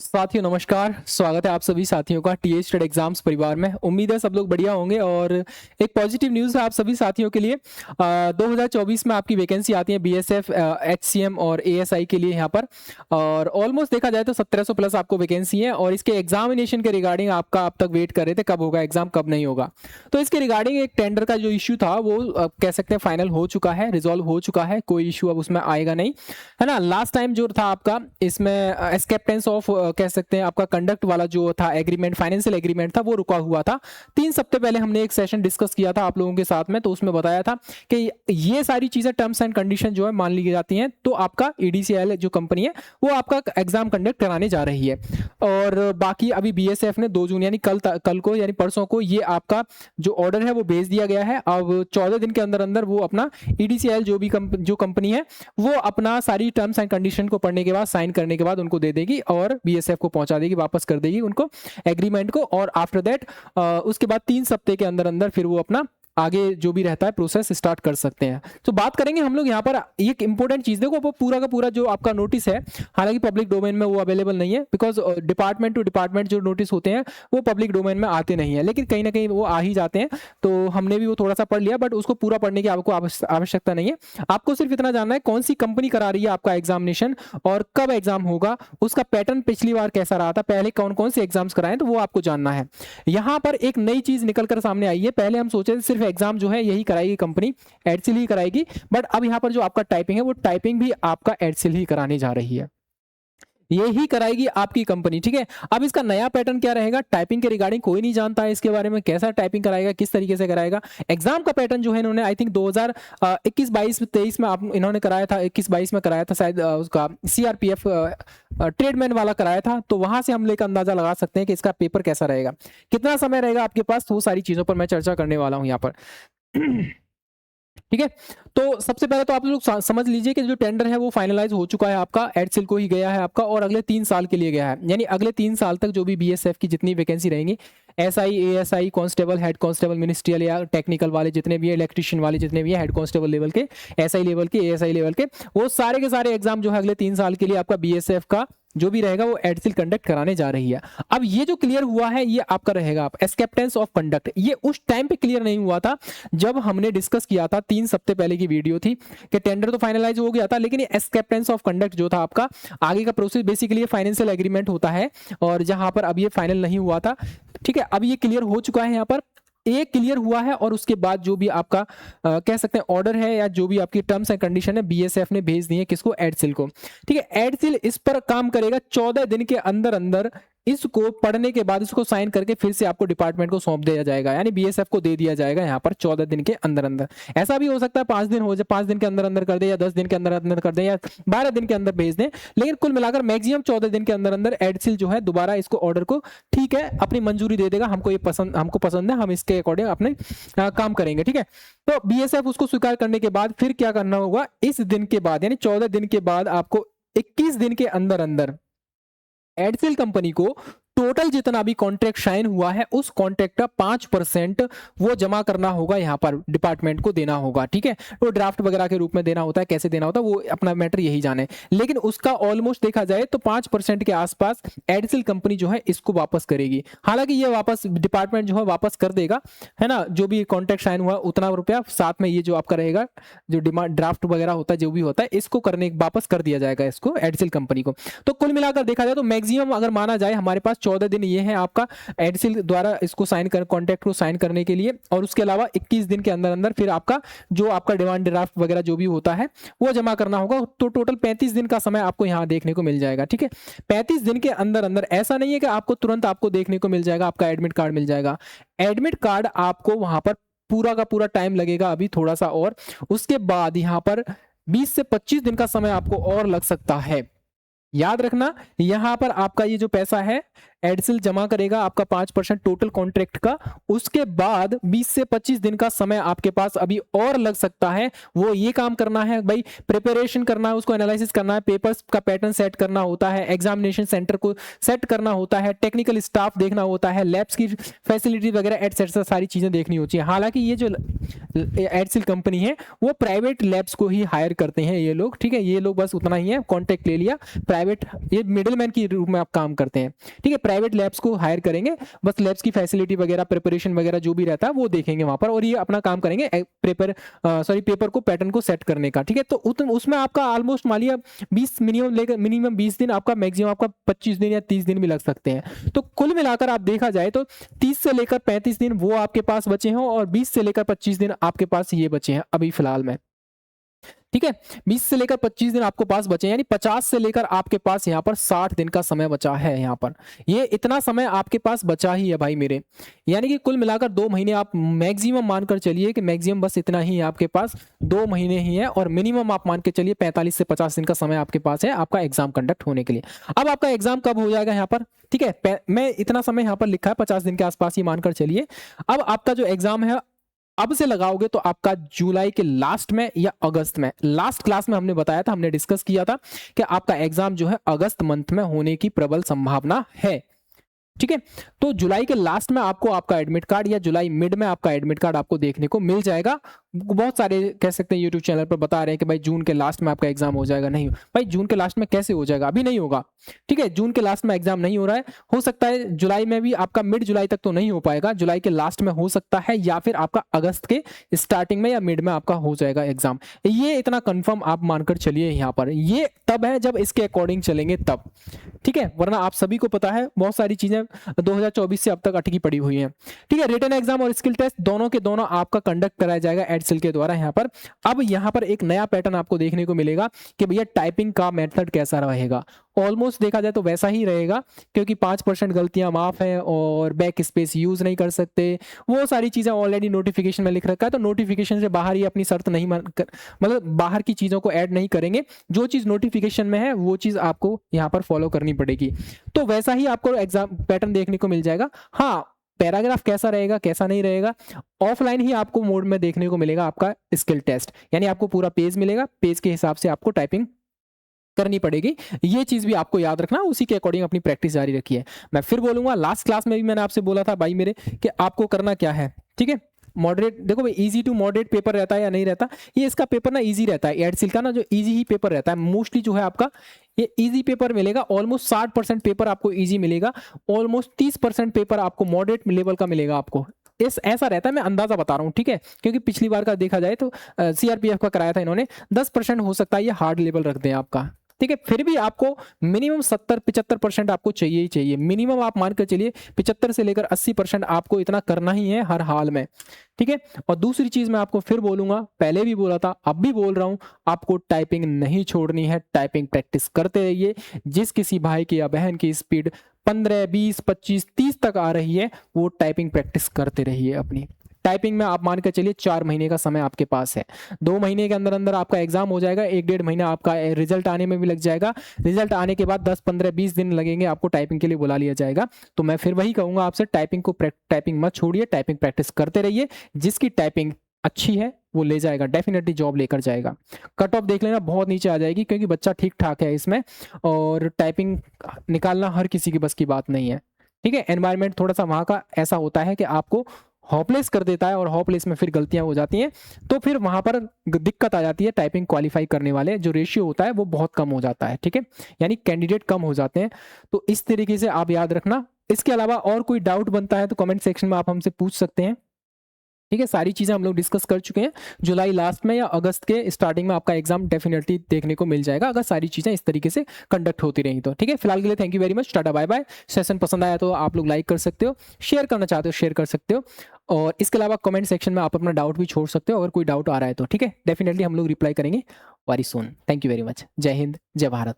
साथियों नमस्कार, स्वागत है आप सभी साथियों का टीए स्टेट एग्जाम्स परिवार में। उम्मीद है सब लोग बढ़िया होंगे और एक पॉजिटिव न्यूज़ है आप सभी साथियों के लिए। 2024 में आपकी वैकेंसी आती है बीएसएफ, एचसीएम और एएसआई के लिए यहाँ पर, और ऑलमोस्ट देखा जाए तो 1700 प्लस आपको वैकेंसी है। और इसके एग्जामिनेशन के रिगार्डिंग आपका अब तक वेट कर रहे थे कब होगा एग्जाम, कब नहीं होगा। तो इसके रिगार्डिंग एक टेंडर का जो इश्यू था वो कह सकते हैं फाइनल हो चुका है, रिजॉल्व हो चुका है, कोई इशू अब उसमें आएगा नहीं, है ना। लास्ट टाइम जो था आपका इसमें एक्सेप्टेंस ऑफ कह सकते हैं आपका कंडक्ट वाला जो था एग्रीमेंट, फाइनेंशियल एग्रीमेंट था, वो रुका हुआ था। 3 हफ्ते पहले हमने एक सेशन डिस्कस किया था आप लोगों के साथ में, तो उसमें बताया था कि ये सारी चीजें टर्म्स एंड कंडीशन जो है मान ली जाती हैं, तो आपका ईडीसीएल जो कंपनी है वो आपका एग्जाम कंडक्ट कराने जा रही है। और बाकी अभी बीएसएफ ने 2 जून यानी कल को यानी परसों को ये आपका जो ऑर्डर है वो भेज दिया गया है। अब 14 दिन के अंदर अंदर वो अपना ईडीसीएल जो कंपनी है वो अपना सारी टर्म्स एंड कंडीशन को पढ़ने के बाद, साइन करने के बाद उनको दे देगी और बीएसएफ को पहुंचा देगी, वापस कर देगी उनको एग्रीमेंट को। और आफ्टर दैट उसके बाद 3 हफ्ते के अंदर अंदर फिर वो अपना आगे जो भी रहता है प्रोसेस स्टार्ट कर सकते हैं। तो बात करेंगे हम लोग यहाँ पर एक इंपॉर्टेंट चीज, देखो वो पूरा का पूरा जो आपका नोटिस है, हालांकि पब्लिक डोमेन में वो अवेलेबल नहीं है, बिकॉज डिपार्टमेंट टू डिपार्टमेंट जो नोटिस होते हैं वो पब्लिक डोमेन में आते नहीं है, लेकिन कहीं ना कहीं वो आ ही जाते हैं। तो हमने भी वो थोड़ा सा पढ़ लिया, बट उसको पूरा पढ़ने की आपको आवश्यकता नहीं है। आपको सिर्फ इतना जानना है कौन सी कंपनी करा रही है आपका एग्जामिनेशन और कब एग्जाम होगा, उसका पैटर्न पिछली बार कैसा रहा था, पहले कौन कौन से एग्जाम्स कराए, तो वो आपको जानना है। यहाँ पर एक नई चीज निकल कर सामने आई है। पहले हम सोचे सिर्फ एग्जाम जो है यही कराएगी कंपनी, एडसिल ही कराएगी, बट अब यहाँ पर जो आपका टाइपिंग है वो टाइपिंग भी आपका एडसिल ही कराने जा रही है, ये ही कराएगी आपकी कंपनी, ठीक है। अब इसका नया पैटर्न क्या रहेगा, टाइपिंग के रिगार्डिंग कोई नहीं जानता है इसके बारे में, कैसा टाइपिंग कराएगा, किस तरीके से कराएगा। एग्जाम का पैटर्न जो है इन्होंने आई थिंक 2021-22-23 में आप इन्होंने कराया था, 21-22 में कराया था शायद, उसका सीआरपीएफ ट्रेडमैन वाला कराया था। तो वहां से हम लेकर अंदाजा लगा सकते हैं कि इसका पेपर कैसा रहेगा, कितना समय रहेगा आपके पास, तो वो सारी चीजों पर मैं चर्चा करने वाला हूं यहाँ पर। ठीक है, तो सबसे पहले तो आप लोग समझ लीजिए कि जो टेंडर है वो फाइनलाइज हो चुका है आपका, एडसिल को ही गया है आपका, और अगले 3 साल के लिए गया है। यानी अगले 3 साल तक जो भी बीएसएफ की जितनी वैकेंसी रहेंगी, SI, ASI, constable, head constable, ministerial या टेक्निकल वाले जितने भी है, इलेक्ट्रिशियन वाले जितने भी है, हेड कांस्टेबल लेवल के, एसआई लेवल के, एएसआई लेवल के, वो सारे के सारे एग्जाम जो है अगले 3 साल के लिए आपका बीएसएफ का जो भी रहेगा वो एडसिल कंडक्ट कराने जा रही है। अब ये जो क्लियर हुआ है ये आपका रहेगा आप एक्सेप्टेंस ऑफ कंडक्ट, ये उस टाइम पे क्लियर नहीं हुआ था जब हमने डिस्कस किया था, 3 हफ्ते पहले की वीडियो थी कि टेंडर तो फाइनलाइज हो गया था, लेकिन ये एक्सेप्टेंस ऑफ कंडक्ट जो था आपका आगे का प्रोसेस, बेसिकली फाइनेंशियल एग्रीमेंट होता है, और जहां पर अब ये फाइनल नहीं हुआ था, ठीक है। अब ये क्लियर हो चुका है, यहाँ पर एक क्लियर हुआ है, और उसके बाद जो भी आपका कह सकते हैं ऑर्डर है या जो भी आपकी टर्म्स एंड कंडीशन है बीएसएफ ने भेज दी है किसको, एडसिल को, ठीक है। एडसिल इस पर काम करेगा 14 दिन के अंदर अंदर, इसको पढ़ने के बाद इसको साइन करके फिर से आपको डिपार्टमेंट को सौंप दिया जाएगा, यानी बीएसएफ को दे दिया जाएगा यहाँ पर 14 दिन के अंदर अंदर। ऐसा भी हो सकता है 5 दिन हो जाए, 5 दिन के अंदर अंदर कर दे, या 10 दिन के अंदर अंदर कर दे, या 12 दिन के अंदर भेज दें, लेकिन कुल मिलाकर मैक्सिमम 14 दिन के अंदर अंदर एडसिल जो है दोबारा इसको ऑर्डर को, ठीक है, अपनी मंजूरी दे देगा, हमको ये पसंद, हमको पसंद है, हम इसके अकॉर्डिंग अपने काम करेंगे, ठीक है। तो बीएसएफ उसको स्वीकार करने के बाद फिर क्या करना होगा, इस दिन के बाद यानी 14 दिन के बाद आपको 21 दिन के अंदर अंदर एडसिल कंपनी को टोटल जितना भी कॉन्ट्रैक्ट साइन हुआ है उस कॉन्ट्रैक्ट का 5% वो जमा करना होगा, यहाँ पर डिपार्टमेंट को देना होगा, ठीक है। तो ड्राफ्ट वगैरह के रूप में देना होता है, कैसे देना होता है वो अपना मैटर यही जाने, लेकिन उसका ऑलमोस्ट देखा जाए तो 5% के आसपास एडसिल कंपनी जो है इसको वापस करेगी। हालांकि ये वापस डिपार्टमेंट जो है वापस कर देगा, है ना, जो भी कॉन्ट्रैक्ट साइन हुआ उतना रुपया, साथ में ये जो आपका रहेगा जो डिमांड ड्राफ्ट वगैरह होता है जो भी होता है इसको करने वापस कर दिया जाएगा इसको एडसिल कंपनी को। तो कुल मिलाकर देखा जाए तो मैक्सिमम अगर माना जाए हमारे पास 14 दिन ये है आपका एडसिल द्वारा इसको साइन कर, कॉन्ट्रैक्ट को साइन करने के लिए, और उसके अलावा 21 दिन के अंदर अंदर फिर आपका जो आपका डिमांड ड्राफ्ट वगैरह जो भी होता है वो जमा करना होगा। तो टोटल 35 दिन का समय आपको यहां देखने को मिल जाएगा, ठीक है। 35 दिन के अंदर अंदर, ऐसा नहीं है कि आपको तुरंत आपको देखने को मिल जाएगा, आपका एडमिट कार्ड मिल जाएगा। एडमिट कार्ड आपको वहां पर पूरा का पूरा टाइम लगेगा अभी थोड़ा सा, और उसके बाद यहां पर 20 से 25 दिन का समय आपको और लग सकता है। याद रखना यहां पर आपका ये जो पैसा है एडसिल जमा करेगा आपका 5% टोटल कॉन्ट्रैक्ट का। उसके बाद 20 से 25 दिन का समय आपके पास अभी और लग सकता है। वो ये काम करना है भाई, प्रिपरेशन करना है, उसको एनालिसिस करना है, पेपर्स का पैटर्न सेट करना होता है, एग्जामिनेशन सेंटर को सेट करना होता है, टेक्निकल स्टाफ देखना होता है, लैब्स की फैसिलिटी वगैरह एटसेट्रा सारी चीजें देखनी होती है। हालांकि ये जो एडसिल कंपनी है वो प्राइवेट लैब्स को ही हायर करते हैं ये लोग, ठीक है। ये लोग बस उतना ही है, कॉन्ट्रैक्ट ले लिया, प्राइवेट, ये मिडिलमैन की रूप में आप काम करते हैं, ठीक है। प्राइवेट लैब्स को हायर करेंगे, बस लैब्स की फैसिलिटी वगैरह, प्रिपरेशन वगैरह जो भी रहता है वो देखेंगे वहां पर, और ये अपना काम करेंगे पेपर को, पैटर्न को सेट करने का, ठीक है। तो उसमें आपका ऑलमोस्ट मान लिया 20 मिनिमम 20 दिन आपका, मैक्सिमम आपका 25 दिन या 30 दिन भी लग सकते हैं। तो कुल मिलाकर आप देखा जाए तो 30 से लेकर 35 दिन वो आपके पास बचे हैं, और 20 से लेकर 25 दिन आपके पास ये बचे हैं अभी फिलहाल में, ठीक है। 20 से लेकर 25 दिन आपको पास बचे, यानी 50 से लेकर आपके पास यहाँ पर 60 दिन का समय बचा है। यहाँ पर ये इतना समय आपके पास बचा ही है भाई मेरे, यानी कि कुल मिलाकर 2 महीने आप मैक्सिमम मानकर चलिए कि मैक्सिमम बस इतना ही है आपके पास, 2 महीने ही है, और मिनिमम आप मान के चलिए 45 से 50 दिन का समय आपके पास है आपका एग्जाम कंडक्ट होने के लिए। अब आपका एग्जाम कब हो जाएगा यहाँ पर, ठीक है, मैं इतना समय यहाँ पर लिखा है 50 दिन के आसपास ही मानकर चलिए। अब आपका जो एग्जाम है अब से लगाओगे तो आपका जुलाई के लास्ट में या अगस्त में, लास्ट क्लास में हमने बताया था, हमने डिस्कस किया था कि आपका एग्जाम जो है अगस्त मंथ में होने की प्रबल संभावना है, ठीक है। तो जुलाई के लास्ट में आपको आपका एडमिट कार्ड, या जुलाई मिड में आपका एडमिट कार्ड आपको देखने को मिल जाएगा। बहुत सारे कह सकते हैं यूट्यूब चैनल पर बता रहे हैं कि भाई जून के लास्ट में आपका एग्जाम हो जाएगा। नहीं भाई, जून के लास्ट में कैसे हो जाएगा, अभी नहीं होगा, ठीक है। जून के लास्ट में एग्जाम नहीं हो रहा है, हो सकता है जुलाई में भी, आपका मिड जुलाई तक तो नहीं हो पाएगा, जुलाई के लास्ट में हो सकता है, या फिर आपका अगस्त के स्टार्टिंग में या मिड में आपका हो जाएगा एग्जाम। ये इतना कंफर्म आप मानकर चलिए यहाँ पर, ये तब है जब इसके अकॉर्डिंग चलेंगे तब, ठीक है। वरना आप सभी को पता है बहुत सारी चीजें 2024 से अब तक अटकी पड़ी हुई हैं, ठीक है। रिटन एग्जाम और स्किल टेस्ट दोनों के दोनों आपका कंडक्ट कराया जाएगा एडसिल के द्वारा यहाँ पर। अब यहाँ पर एक नया पैटर्न आपको देखने को मिलेगा कि भैया टाइपिंग का मेथड कैसा रहेगा। ऑलमोस्ट देखा जाए तो वैसा ही रहेगा, क्योंकि 5% गलतियां माफ है, और बैक स्पेस यूज नहीं कर सकते, वो सारी चीजें ऑलरेडी नोटिफिकेशन में लिख रखा है। तो नोटिफिकेशन से बाहर ही अपनी शर्त नहीं मतलब बाहर की चीजों को ऐड नहीं करेंगे, जो चीज नोटिफिकेशन में है वो चीज आपको यहाँ पर फॉलो करनी पड़ेगी। तो वैसा ही आपको एग्जाम पैटर्न देखने को मिल जाएगा। हाँ, पैराग्राफ कैसा रहेगा कैसा नहीं रहेगा, ऑफलाइन ही आपको मोड में देखने को मिलेगा आपका स्किल टेस्ट, यानी आपको पूरा पेज मिलेगा, पेज के हिसाब से आपको टाइपिंग करनी पड़ेगी। ये चीज भी आपको याद रखना, उसी के अकॉर्डिंग अपनी प्रैक्टिस जारी रखिए। मैं फिर बोलूंगा, लास्ट क्लास में भी मैंने आपसे बोला था भाई मेरे कि आपको करना क्या है, ठीक है। मॉडरेट, देखो भाई इजी टू मॉडरेट पेपर रहता है या नहीं रहता, ये इसका पेपर ना इजी रहता है, एडसिल का ना जो इजी ही पेपर रहता है, मोस्टली जो है आपका ये इजी पेपर मिलेगा। ऑलमोस्ट 60% पेपर आपको इजी मिलेगा, ऑलमोस्ट 30% पेपर आपको मॉडरेट लेवल का मिलेगा आपको। ऐसा रहता है, मैं अंदाजा बता रहा हूँ, ठीक है, क्योंकि पिछली बार का देखा जाए तो सीआरपीएफ का कराया था इन्होंने, 10% हो सकता है ये हार्ड लेवल रख दें आपका, ठीक है। फिर भी आपको मिनिमम 70-75% आपको चाहिए ही चाहिए, मिनिमम आप मान कर चलिए 75 से लेकर 80% आपको इतना करना ही है हर हाल में, ठीक है। और दूसरी चीज मैं आपको फिर बोलूंगा, पहले भी बोला था अब भी बोल रहा हूं, आपको टाइपिंग नहीं छोड़नी है, टाइपिंग प्रैक्टिस करते रहिए। जिस किसी भाई की या बहन की स्पीड 15, 20, 25, 30 तक आ रही है, वो टाइपिंग प्रैक्टिस करते रहिए अपनी। टाइपिंग में आप मान के चलिए 4 महीने का समय आपके पास है, 2 महीने के अंदर अंदर आपका एग्जाम हो जाएगा, 1-1.5 महीना आपका रिजल्ट आने में भी लग जाएगा। रिजल्ट आने के बाद 10, 15, 20 दिन लगेंगे, आपको टाइपिंग के लिए बुला लिया जाएगा। तो मैं फिर वही कहूंगा आपसे, टाइपिंग मत छोड़िए, टाइपिंग प्रैक्टिस करते रहिए। जिसकी टाइपिंग अच्छी है वो ले जाएगा, डेफिनेटली जॉब लेकर जाएगा। कट ऑफ देख लेना बहुत नीचे आ जाएगी, क्योंकि बच्चा ठीक ठाक है इसमें, और टाइपिंग निकालना हर किसी की बस की बात नहीं है, ठीक है। एनवायरमेंट थोड़ा सा वहाँ का ऐसा होता है कि आपको होपलेस कर देता है, और होपलेस में फिर गलतियां हो जाती हैं, तो फिर वहां पर दिक्कत आ जाती है। टाइपिंग क्वालिफाई करने वाले जो रेशियो होता है वो बहुत कम हो जाता है, ठीक है, यानी कैंडिडेट कम हो जाते हैं। तो इस तरीके से आप याद रखना। इसके अलावा और कोई डाउट बनता है तो कमेंट सेक्शन में आप हमसे पूछ सकते हैं, ठीक है। सारी चीजें हम लोग डिस्कस कर चुके हैं। जुलाई लास्ट में या अगस्त के स्टार्टिंग में आपका एग्जाम डेफिनेटली देखने को मिल जाएगा, अगर सारी चीजें इस तरीके से कंडक्ट होती रही तो, ठीक है। फिलहाल के लिए thank you very much, tata bye bye. Session पसंद आया तो आप लोग लाइक कर सकते हो, शेयर करना चाहते हो शेयर कर सकते हो, और इसके अलावा कमेंट सेक्शन में आप अपना डाउट भी छोड़ सकते हो, अगर कोई डाउट आ रहा है तो, ठीक है। डेफिनेटली हम लोग रिप्लाई करेंगे very soon. Thank you very much. जय हिंद, जय भारत।